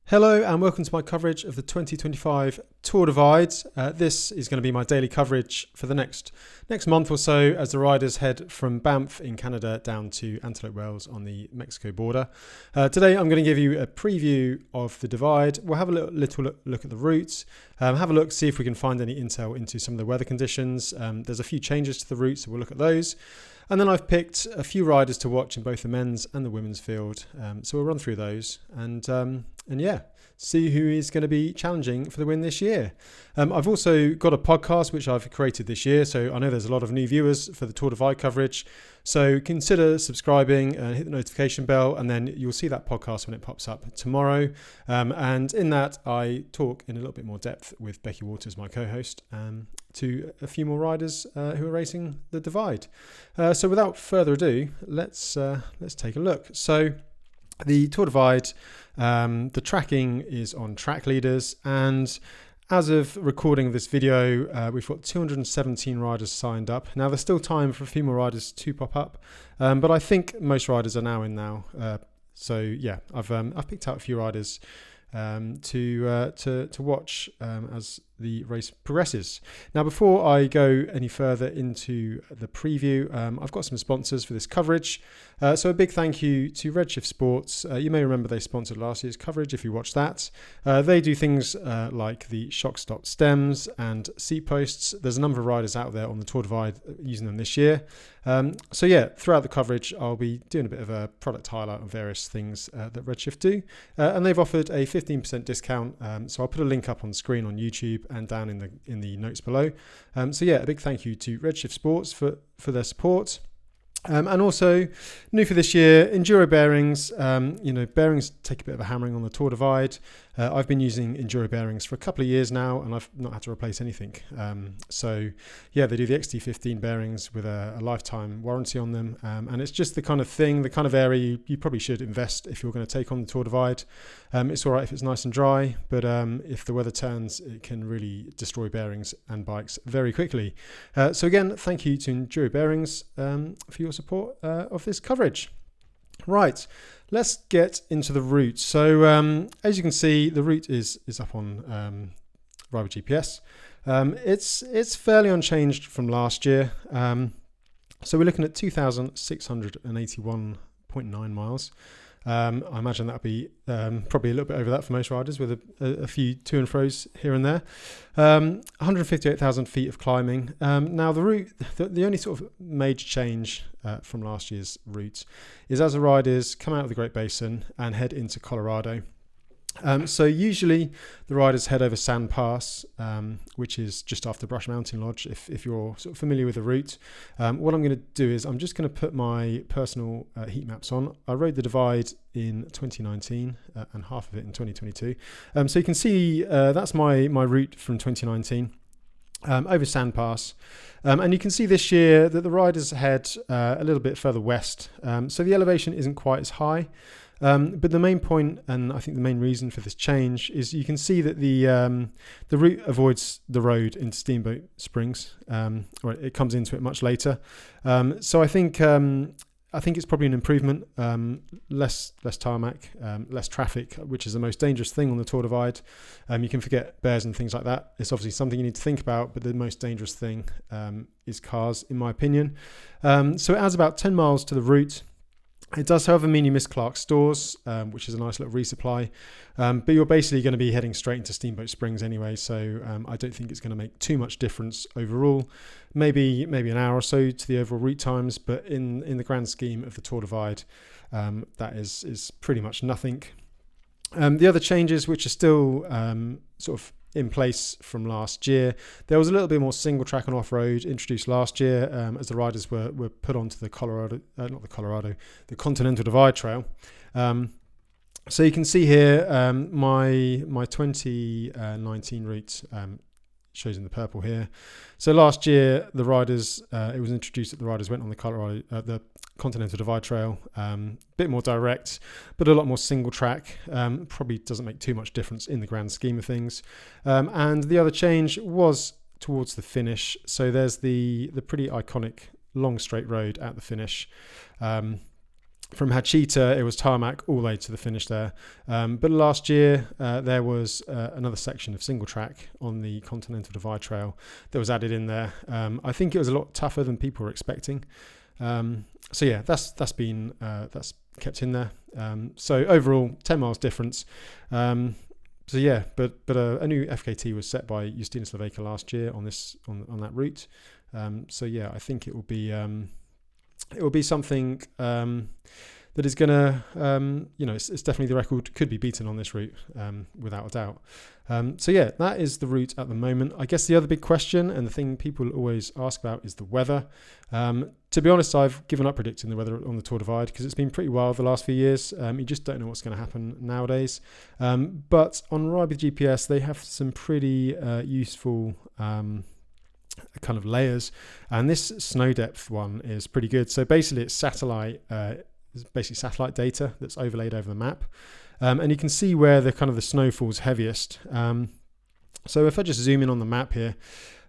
Hello and welcome to my coverage of the 2025 Tour Divide. This is going to be my daily coverage for the next month or so as the riders head from Banff in Canada down to Antelope Wells on the Mexico border. Today I'm going to give you a preview of the Divide. We'll have a little look at the route, have a look, see if we can find any intel into some of the weather conditions. There's a few changes to the route, so we'll look at those. And then I've picked a few riders to watch in both the men's and the women's field. So we'll run through those and see who is going to be challenging for the win this year. I've also got a podcast which I've created this year. So I know there's a lot of new viewers for the Tour Divide coverage. So consider subscribing and hit the notification bell, and then you'll see that podcast when it pops up tomorrow. And in that, I talk in a little bit more depth with Becky Waters, my co-host, to a few more riders who are racing the Divide. So without further ado, let's take a look. So the Tour Divide, the tracking is on Track Leaders, and as of recording of this video, we've got 217 riders signed up. Now, there's still time for a few more riders to pop up, but I think most riders are now in now. So yeah, I've picked out a few riders to watch as the race progresses. Now, before I go any further into the preview, I've got some sponsors for this coverage. So a big thank you to Redshift Sports. You may remember they sponsored last year's coverage if you watched that. They do things like the shock stop stems and seat posts. There's a number of riders out there on the Tour Divide using them this year. So yeah, throughout the coverage, I'll be doing a bit of a product highlight on various things that Redshift do. And they've offered a 15% discount. So I'll put a link up on the screen on YouTube and down in the notes below. So yeah, a big thank you to Redshift Sports for their support. And also, new for this year, Enduro bearings. Bearings take a bit of a hammering on the Tour Divide. I've been using Enduro bearings for a couple of years now, and I've not had to replace anything. So, yeah, they do the XT15 bearings with a lifetime warranty on them. And it's just the kind of area you probably should invest if you're going to take on the Tour Divide. It's all right if it's nice and dry, but if the weather turns, it can really destroy bearings and bikes very quickly. So again, thank you to Enduro Bearings for your support of this coverage. Right, let's get into the route. So as you can see, the route is up on Rival GPS. It's fairly unchanged from last year. So we're looking at 2,681.9 miles. I imagine that'll be probably a little bit over that for most riders, with a few to and fro's here and there. 158,000 feet of climbing. Now the route, the only sort of major change from last year's route is as the riders come out of the Great Basin and head into Colorado. So usually the riders head over Sand Pass, which is just after Brush Mountain Lodge, if you're sort of familiar with the route. What I'm going to do is I'm just going to put my personal heat maps on. I rode the Divide in 2019 and half of it in 2022. So you can see that's my route from 2019. Over Sand Pass. And you can see this year that the riders head a little bit further west. So the elevation isn't quite as high. But the main point, and I think the main reason for this change, is you can see that the route avoids the road into Steamboat Springs, or it comes into it much later. So I think it's probably an improvement. Less tarmac, less traffic, which is the most dangerous thing on the Tour Divide. You can forget bears and things like that. It's obviously something you need to think about, but the most dangerous thing is cars, in my opinion. So it adds about 10 miles to the route. It does, however, mean you miss Clark's Stores, which is a nice little resupply. But you're basically going to be heading straight into Steamboat Springs anyway, so I don't think it's going to make too much difference overall. Maybe an hour or so to the overall route times, but in the grand scheme of the Tour Divide, that is pretty much nothing. The other changes, which are still sort of in place from last year, there was a little bit more single track and off-road introduced last year as the riders were put onto the the Continental Divide Trail. So you can see here my 2019 route shows in the purple here. So last year the riders it was introduced that the riders went on the Continental Divide Trail, bit more direct, but a lot more single track. Probably doesn't make too much difference in the grand scheme of things. And the other change was towards the finish. So there's the pretty iconic long straight road at the finish. from Hachita, it was tarmac all the way to the finish there. But last year, there was another section of single track on the Continental Divide Trail that was added in there. I think it was a lot tougher than people were expecting. So yeah, that's kept in there. So overall, 10 miles difference. So yeah, but a new FKT was set by Justina Slovakia last year on that route. So yeah, I think it will be something that is going to, it's definitely the record could be beaten on this route without a doubt. So yeah, that is the route at the moment. I guess the other big question and the thing people always ask about is the weather. To be honest, I've given up predicting the weather on the Tour Divide because it's been pretty wild the last few years. You just don't know what's going to happen nowadays. But on Ride with GPS, they have some pretty useful kind of layers, and this snow depth one is pretty good. So basically it's satellite data that's overlaid over the map, and you can see where the kind of the snow falls heaviest. So if I just zoom in on the map here,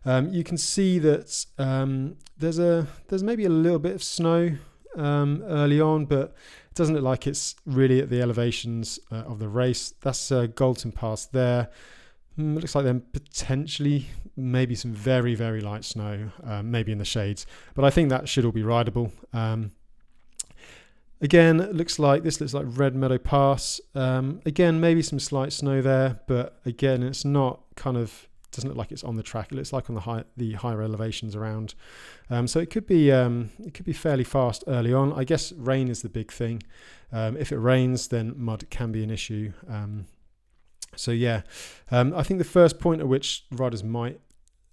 you can see that there's maybe a little bit of snow early on, but it doesn't look like it's really at the elevations of the race. That's Galton Pass there. It looks like then potentially maybe some very, very light snow, maybe in the shades. But I think that should all be rideable. Again, this looks like Red Meadow Pass. Again, maybe some slight snow there, but again, it's not doesn't look like it's on the track. It looks like on the higher elevations around. So it could be fairly fast early on. I guess rain is the big thing. If it rains, then mud can be an issue. So yeah, I think the first point at which riders might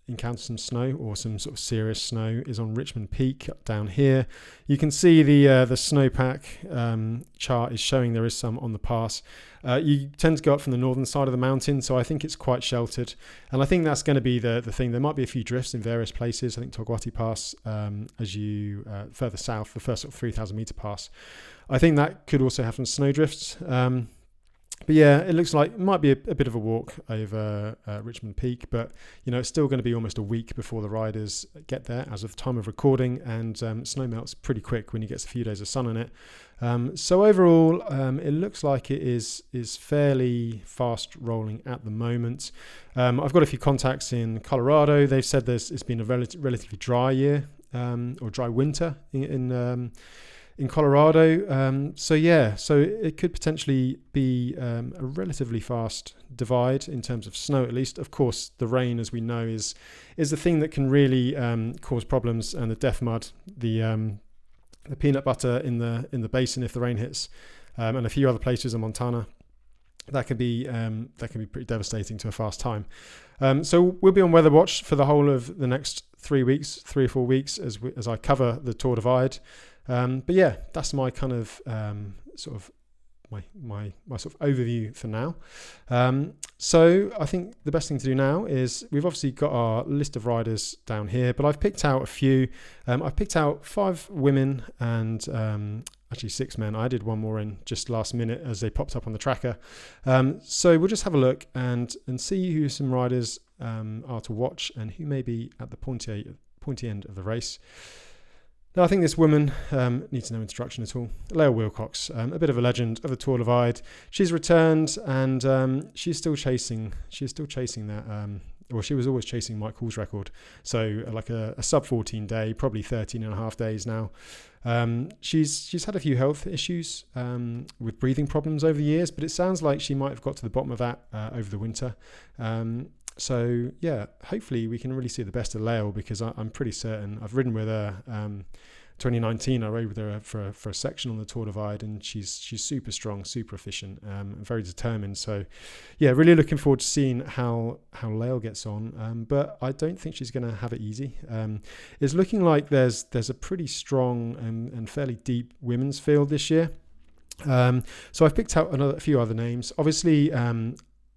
encounter some snow or some sort of serious snow is on Richmond Peak down here. You can see the snowpack chart is showing there is some on the pass. You tend to go up from the northern side of the mountain, so I think it's quite sheltered, and I think that's going to be the thing. There might be a few drifts in various places. I think Togwati Pass, as you further south, the first sort of 3,000 meter pass, I think that could also have some snow drifts. But yeah, it looks like it might be a bit of a walk over Richmond Peak, but it's still going to be almost a week before the riders get there as of the time of recording, and snow melts pretty quick when you get a few days of sun on it. So overall, it looks like it is fairly fast rolling at the moment. I've got a few contacts in Colorado. They've said it's been a relatively dry year or dry winter in Colorado. So it could potentially be a relatively fast divide in terms of snow, at least. Of course, the rain, as we know, is the thing that can really cause problems, and the death mud, the peanut butter in the basin if the rain hits, and a few other places in Montana. That can be pretty devastating to a fast time. So we'll be on weather watch for the whole of the next 3 or 4 weeks as I cover the Tour Divide. But yeah, that's my kind of sort of my sort of overview for now. So I think the best thing to do now is we've obviously got our list of riders down here, but I've picked out a few. I've picked out 5 women and actually 6 men. I did one more in just last minute as they popped up on the tracker. So we'll just have a look and see who some riders are to watch and who may be at the pointy end of the race. Now, I think this woman needs no introduction at all. Lael Wilcox, a bit of a legend of the Tour Divide. She's returned, and she's still chasing that. Well, she was always chasing Mike Hall's record. So like a sub 14 day, probably 13 and a half days now. She's had a few health issues with breathing problems over the years, but it sounds like she might have got to the bottom of that over the winter. So yeah, hopefully we can really see the best of Lael, because I'm pretty certain I've ridden with her. 2019, I rode with her for a section on the Tour Divide, and she's super strong, super efficient, and very determined. So yeah, really looking forward to seeing how Lael gets on. But I don't think she's going to have it easy. It's looking like there's a pretty strong and fairly deep women's field this year. So I've picked out a few other names. Obviously,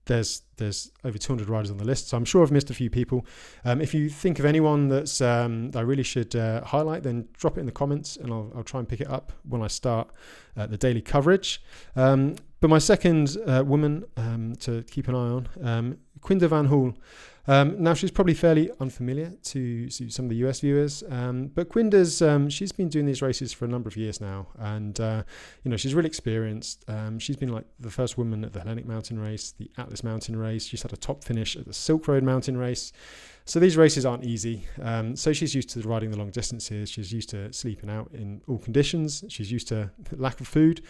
there's over 200 riders on the list, so I'm sure I've missed a few people. If you think of anyone that I really should highlight, then drop it in the comments, and I'll try and pick it up when I start the daily coverage. But my second woman to keep an eye on, Quinta van Hoel. Now, she's probably fairly unfamiliar to some of the US viewers, but Quinder's, she's been doing these races for a number of years now, and she's really experienced. She's been like the first woman at the Hellenic Mountain Race, the Atlas Mountain Race. She's had a top finish at the Silk Road Mountain Race. So these races aren't easy. So she's used to riding the long distances. She's used to sleeping out in all conditions. She's used to lack of food.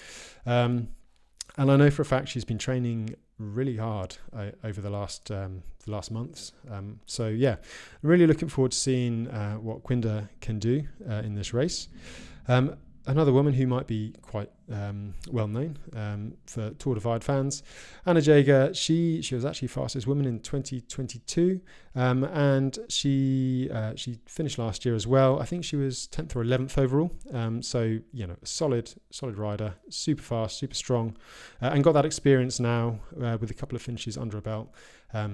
And I know for a fact she's been training really hard over the last months. So yeah, really looking forward to seeing what Quinder can do in this race. Another woman who might be quite well known for Tour Divide fans, Anna Jaeger. She was actually fastest woman in 2022, and she finished last year as well. I think she was 10th or 11th overall. So a solid rider, super fast, super strong, and got that experience now with a couple of finishes under her belt.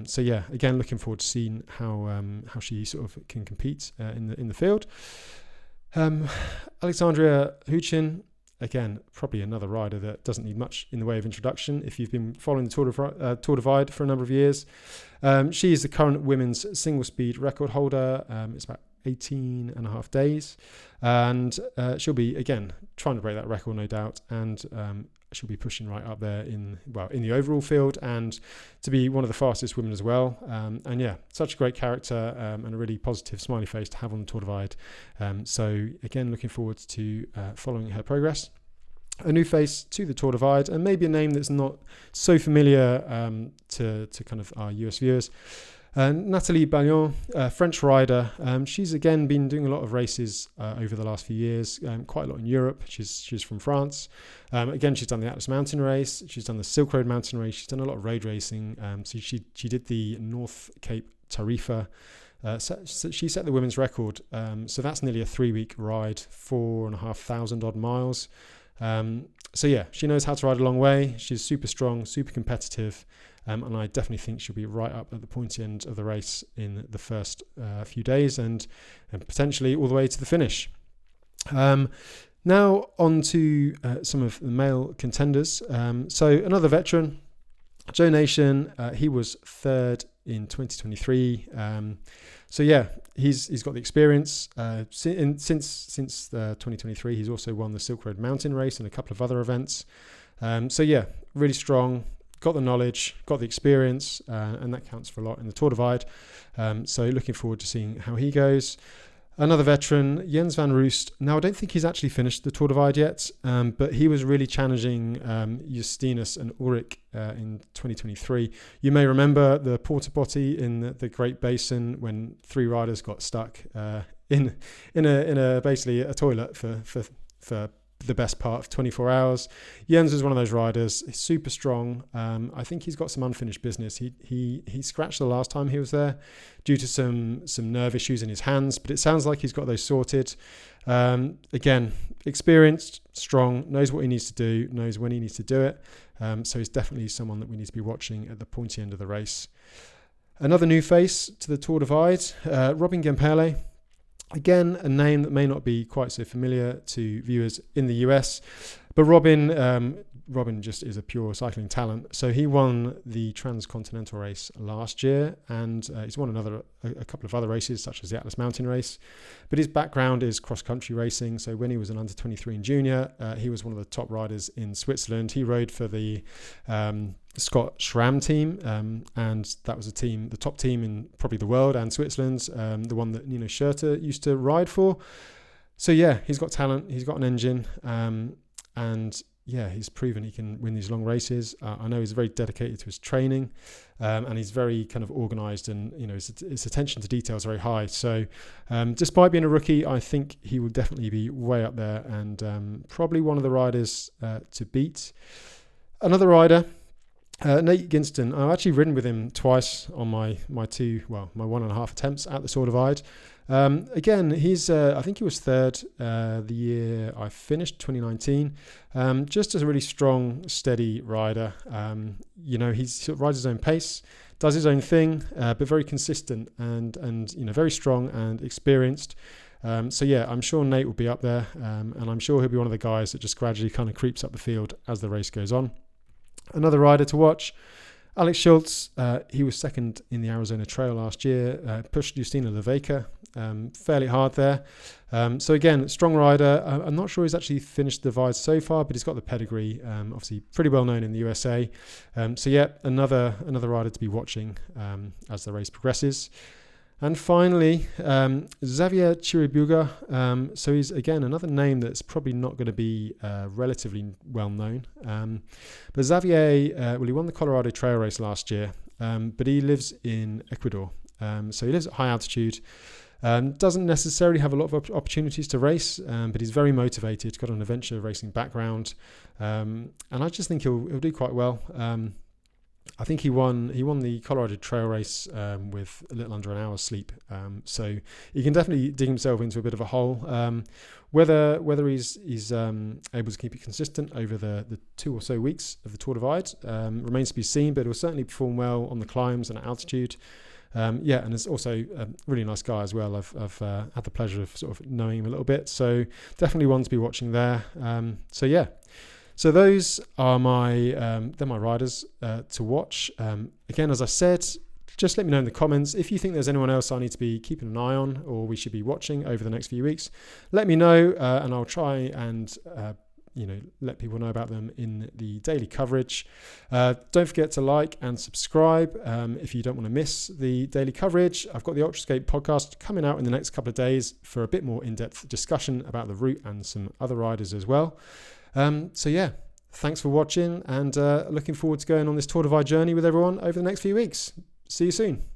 So yeah, again, looking forward to seeing how she sort of can compete in the field. Alexandria Huchin, again, probably another rider that doesn't need much in the way of introduction if you've been following the Tour Divide for a number of years. She is the current women's single speed record holder. It's about 18 and a half days, and she'll be, again, trying to break that record, no doubt, and she'll be pushing right up there in the overall field, and to be one of the fastest women as well. And yeah, such a great character, and a really positive smiley face to have on the Tour Divide. So again, looking forward to following her progress. A new face to the Tour Divide, and maybe a name that's not so familiar to kind of our US viewers. Nathalie Ballion, French rider. She's again been doing a lot of races over the last few years, quite a lot in Europe. She's from France. Again, she's done the Atlas Mountain Race. She's done the Silk Road Mountain Race. She's done a lot of road racing. So she did the North Cape Tarifa. So she set the women's record. So that's nearly a 3-week ride, 4,500 odd miles. So yeah, she knows how to ride a long way. She's super strong, super competitive. And I definitely think she'll be right up at the pointy end of the race in the first few days, and potentially all the way to the finish. Now on to some of the male contenders. So another veteran, Joe Nation, he was third in 2023. So yeah, he's got the experience. Since 2023, he's also won the Silk Road Mountain Race and a couple of other events. So yeah, really strong. Got the knowledge, got the experience, and that counts for a lot in the Tour Divide. So looking forward to seeing how he goes. Another veteran, Jens van Roost. Now, I don't think he's actually finished the Tour Divide yet, but he was really challenging Justinus and Ulrich in 2023. You may remember the porta potty in the Great Basin when 3 riders got stuck in a basically a toilet for the best part of 24 hours. Jens was one of those riders. He's super strong. I think he's got some unfinished business. He scratched the last time he was there due to some nerve issues in his hands, but it sounds like he's got those sorted. Again, experienced, strong, knows what he needs to do, knows when he needs to do it. So he's definitely someone that we need to be watching at the pointy end of the race. Another new face to the Tour Divide, Robin Gempele. Again, a name that may not be quite so familiar to viewers in the US, but Robin just is a pure cycling talent. So he won the Transcontinental Race last year, and he's won a couple of other races, such as the Atlas Mountain Race. But his background is cross-country racing. So when he was an under-23 and junior, he was one of the top riders in Switzerland. He rode for the Scott Schramm team, and that was the top team in probably the world and Switzerland, the one that Nino Schurter used to ride for. So yeah, he's got talent, he's got an engine, and yeah, he's proven he can win these long races. I know he's very dedicated to his training, and he's very kind of organised, and his attention to detail is very high. So despite being a rookie, I think he will definitely be way up there, and probably one of the riders to beat. Another rider, Nate Ginston. I've actually ridden with him twice on my 1.5 attempts at the Tour Divide. Again, he's I think he was third the year I finished, 2019. Just as a really strong, steady rider. He sort of rides his own pace, does his own thing, but very consistent and very strong and experienced. So yeah, I'm sure Nate will be up there, and I'm sure he'll be one of the guys that just gradually kind of creeps up the field as the race goes on. Another rider to watch, Alex Schultz, he was second in the Arizona Trail last year, pushed Justina Levejka fairly hard there. So again, strong rider. I'm not sure he's actually finished the Divide so far, but he's got the pedigree. Obviously, pretty well known in the USA. So yeah, another rider to be watching as the race progresses. And finally, Xavier Chiribuga. So he's, again, another name that's probably not going to be relatively well known. But Xavier, he won the Colorado Trail Race last year, but he lives in Ecuador. So he lives at high altitude. Doesn't necessarily have a lot of opportunities to race, but he's very motivated, got an adventure racing background. And I just think he'll do quite well. I think he won the Colorado Trail Race with a little under an hour's sleep. So he can definitely dig himself into a bit of a hole. Whether he's able to keep it consistent over the 2 or so weeks of the Tour Divide remains to be seen, but he'll certainly perform well on the climbs and at altitude. And it's also a really nice guy as well. I've had the pleasure of sort of knowing him a little bit, so definitely one to be watching there. So those are my riders to watch. Again, as I said, just let me know in the comments if you think there's anyone else I need to be keeping an eye on or we should be watching over the next few weeks. Let me know, and I'll try and let people know about them in the daily coverage. Don't forget to like and subscribe if you don't want to miss the daily coverage. I've got the Ultrascape podcast coming out in the next couple of days for a bit more in-depth discussion about the route and some other riders as well. Thanks for watching, and looking forward to going on this Tour Divide journey with everyone over the next few weeks. See you soon.